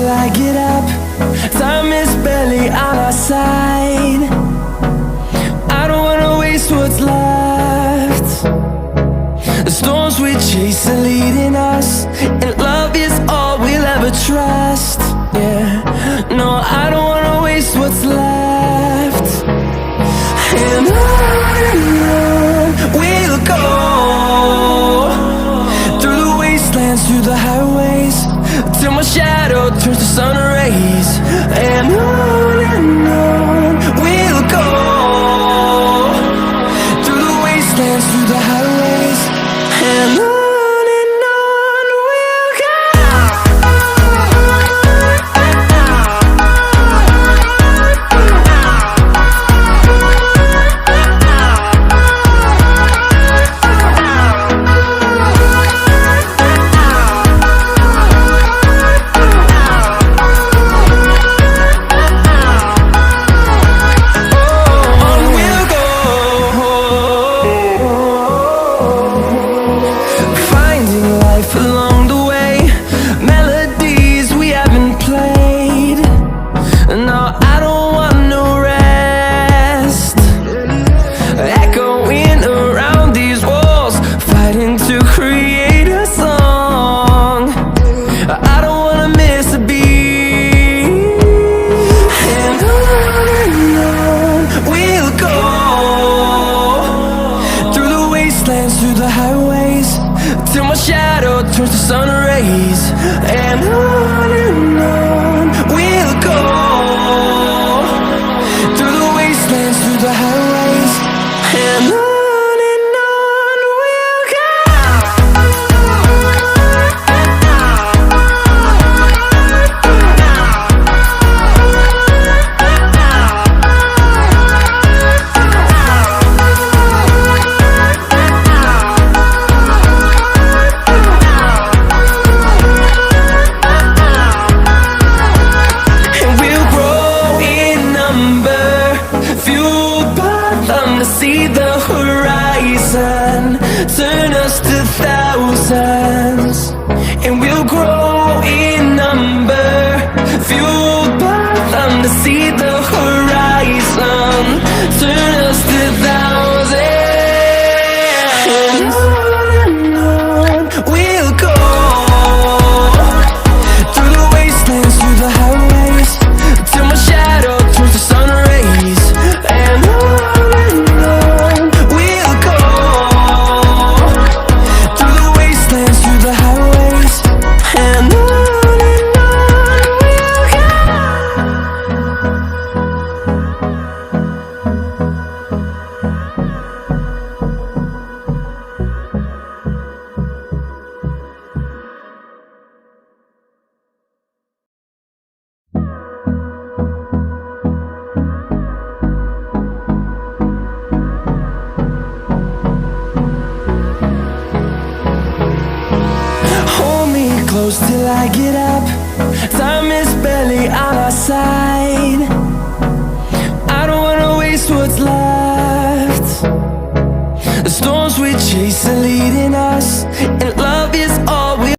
till I get up. Time is barely on our side. I don't wanna waste what's left. The storms we chase are leading us, and love is all we'll ever trust. Yeah, no, I don't wanna waste what's left. And on we'll go, through the wastelands, through the highways, till my shadow turns to sun rays. And on we'll go, through the wastelands, through the highways, and on. Through the highways, till my shadow turns to sun rays. And on we'll go, through the wastelands, through the highways, and on. See the horizon turn us to thousands, and we'll grow in number, fueled by them to see the horizon turn us to thousands. And on we'll go, through the wastelands, through the highways, till my shadow turns to sun rays. And close till I get up. Time is barely on our side. I don't wanna waste what's left. The storms we chase are leading us, and